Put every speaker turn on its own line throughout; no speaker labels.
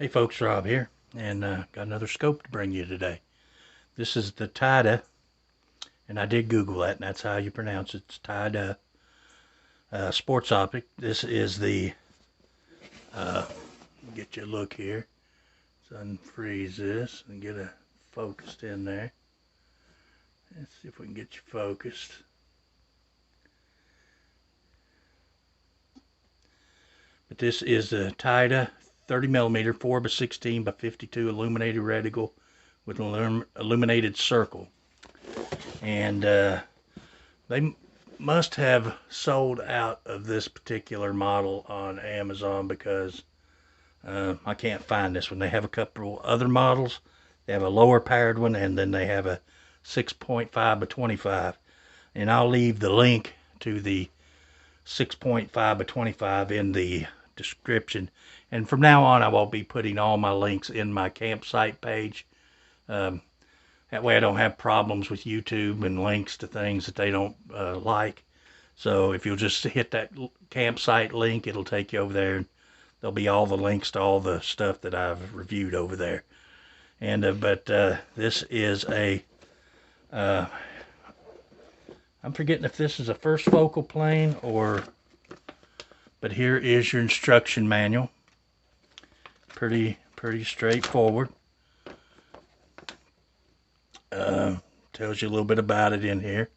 Hey folks, Rob here, and got another scope to bring you today. This is the Tydeux, and I did Google that, and that's how you pronounce it. It's Tydeux sports optic. This is the, get you a look here. Let's unfreeze this and get it focused in there. Let's see if we can get you focused. But this is the Tydeux 30mm 4x16x52 illuminated reticle with an illuminated circle. And they must have sold out of this particular model on Amazon because I can't find this one. They have a couple other models. They have a lower powered one, and then they have a 6.5x25. And I'll leave the link to the 6.5x25 in the description. And from now on, I will be putting all my links in my campsite page. That way I don't have problems with YouTube and links to things that they don't like. So if you'll just hit that campsite link, it'll take you over there. And there'll be all the links to all the stuff that I've reviewed over there. And this is a, I'm forgetting if this is a first focal plane or, but here is your instruction manual. Pretty straightforward. Tells you a little bit about it in here.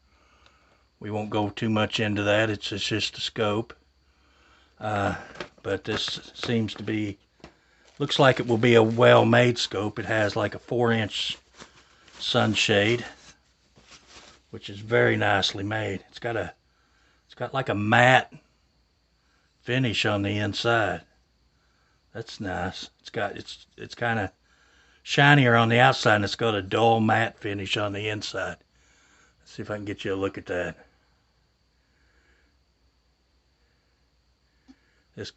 We won't go too much into that. It's just a scope. But this seems to be, looks like it will be a well-made scope. It has like a 4-inch sunshade, which is very nicely made. It's got like a matte finish on the inside. That's nice. It's kind of shinier on the outside, and it's got a dull matte finish on the inside. Let's see if I can get you a look at that. This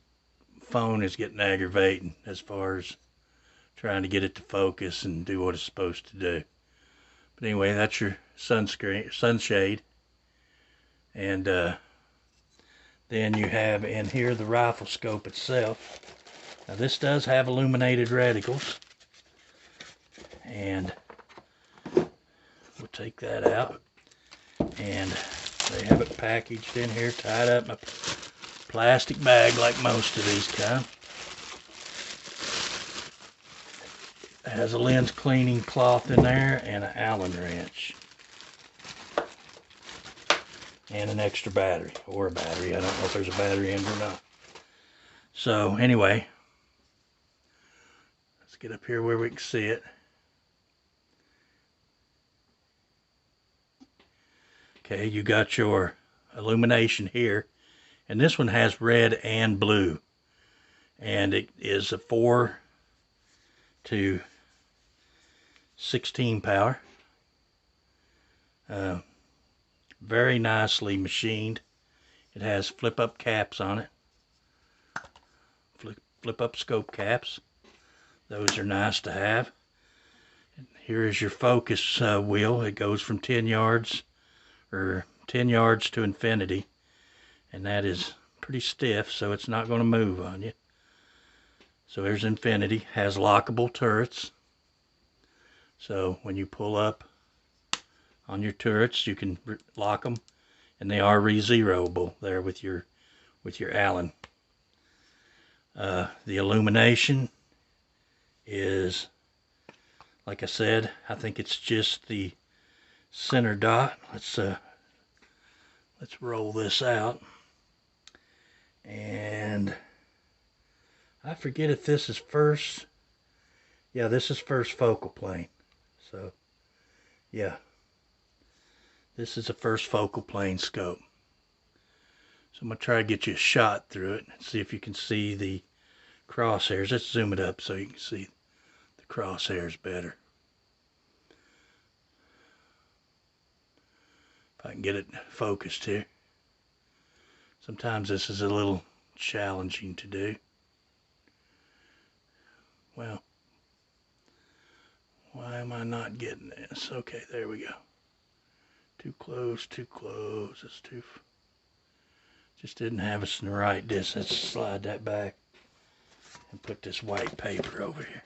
phone is getting aggravating as far as trying to get it to focus and do what it's supposed to do. But anyway, that's your sunshade. And then you have in here the rifle scope itself. Now this does have illuminated reticles. And we'll take that out. And they have it packaged in here, tied up in a plastic bag like most of these come. It has a lens cleaning cloth in there and an Allen wrench. And an extra battery, or a battery. I don't know if there's a battery in it or not. So anyway, let's get up here where we can see it. Okay, you got your illumination here, and this one has red and blue, and it is a 4 to 16 power. Very nicely machined. It has flip-up caps on it, flip-up scope caps. Those are nice to have. And here is your focus wheel. It goes from 10 yards or 10 yards to infinity, and that is pretty stiff, so it's not going to move on you. So there's infinity. Has lockable turrets, so when you pull up on your turrets you can lock them, and they are re-zeroable there with your Allen. The illumination is, like I said, I think it's just the center dot. Let's roll this out, and I forget if this is first. Yeah, this is first focal plane. So yeah, this is a first focal plane scope. So I'm gonna try to get you a shot through it and see if you can see the crosshairs. Let's zoom it up so you can see the crosshairs better. I can get it focused here. Sometimes this is a little challenging to do. Well, why am I not getting this? Okay, there we go. Too close, too close. It's too, just didn't have us in the right distance. Slide that back and put this white paper over here.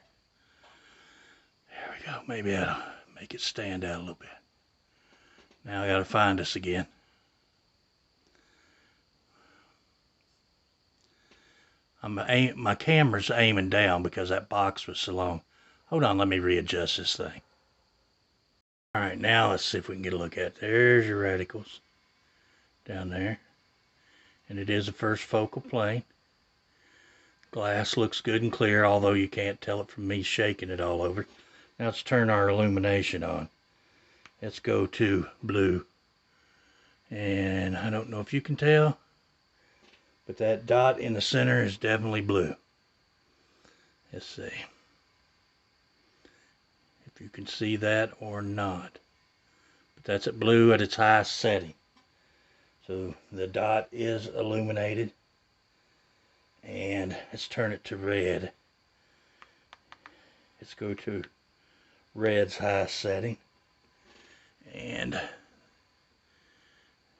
There we go. Maybe that'll make it stand out a little bit. Now I gotta find us again. My camera's aiming down because that box was so long. Hold on, let me readjust this thing. Alright, now let's see if we can get a look at it. There's your reticles down there. And it is the first focal plane. Glass looks good and clear, although you can't tell it from me shaking it all over. Now let's turn our illumination on. Let's go to blue. And I don't know if you can tell, but that dot in the center is definitely blue. Let's see if you can see that or not. But that's at blue at its highest setting. So the dot is illuminated. And let's turn it to red. Let's go to red's highest setting. And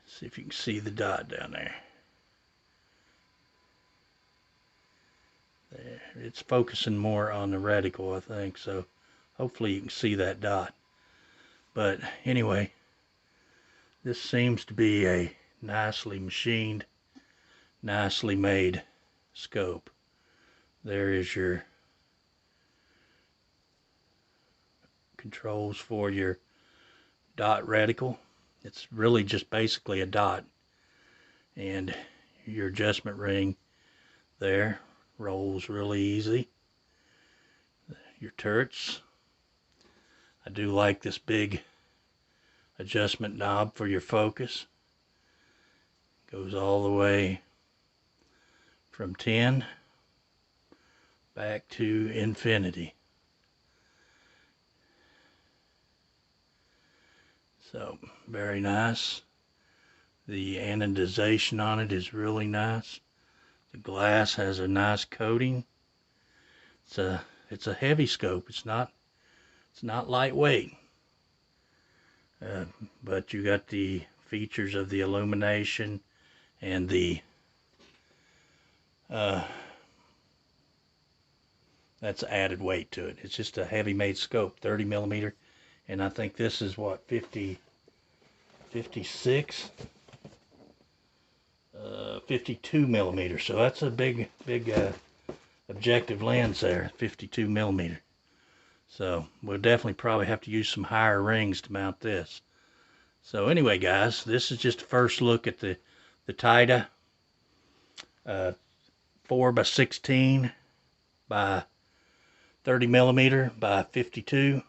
see if you can see the dot down there. There, it's focusing more on the reticle, I think, so hopefully you can see that dot. But anyway, this seems to be a nicely machined, nicely made scope. There is your controls for your dot reticle. It's really just basically a dot, and your adjustment ring there rolls really easy. Your turrets, I do like this big adjustment knob for your focus. Goes all the way from 10 back to infinity. So very nice. The anodization on it is really nice. The glass has a nice coating. It's a heavy scope. It's not lightweight. But you got the features of the illumination and the that's added weight to it. It's just a heavy made scope, 30 millimeter, and I think this is what, 56, 52 millimeters. So that's a big objective lens there, 52 millimeter. So we'll definitely probably have to use some higher rings to mount this. So anyway, guys, this is just a first look at the Tydeux 4x16 by 30 millimeter by 52.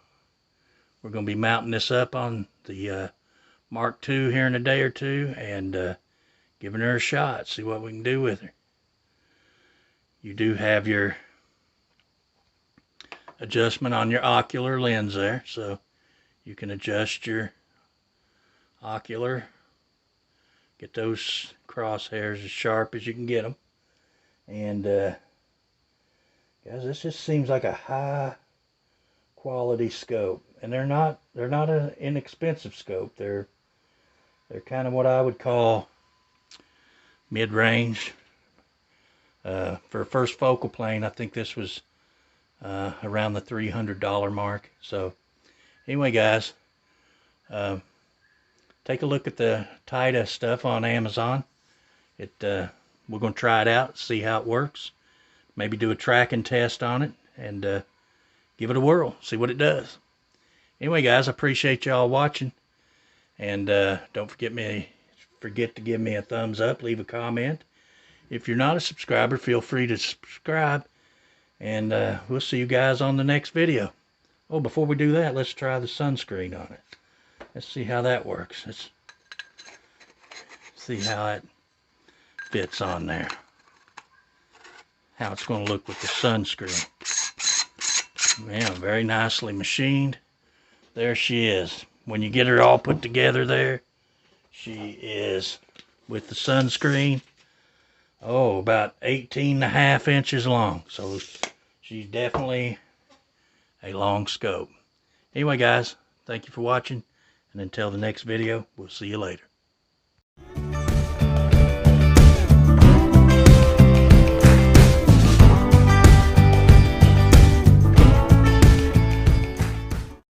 We're going to be mounting this up on the Mark II here in a day or two, and giving her a shot, see what we can do with her. You do have your adjustment on your ocular lens there, so you can adjust your ocular, get those crosshairs as sharp as you can get them. And guys, this just seems like a high quality scope, and they're not an inexpensive scope. They're kind of what I would call mid-range. For a first focal plane, I think this was around the $300 mark. So anyway, guys, take a look at the Tydeux stuff on Amazon. We're going to try it out, see how it works, maybe do a tracking test on it, and give it a whirl, see what it does. Anyway, guys, I appreciate y'all watching, and don't forget to give me a thumbs up, leave a comment. If you're not a subscriber, feel free to subscribe, and we'll see you guys on the next video. Oh, before we do that, let's try the sunscreen on it. Let's see how that works. Let's see how it fits on there. How it's going to look with the sunscreen. Man, very nicely machined. There she is. When you get her all put together there, she is with the sunscreen. Oh, about 18.5 inches long. So she's definitely a long scope. Anyway, guys, thank you for watching. And until the next video, we'll see you later.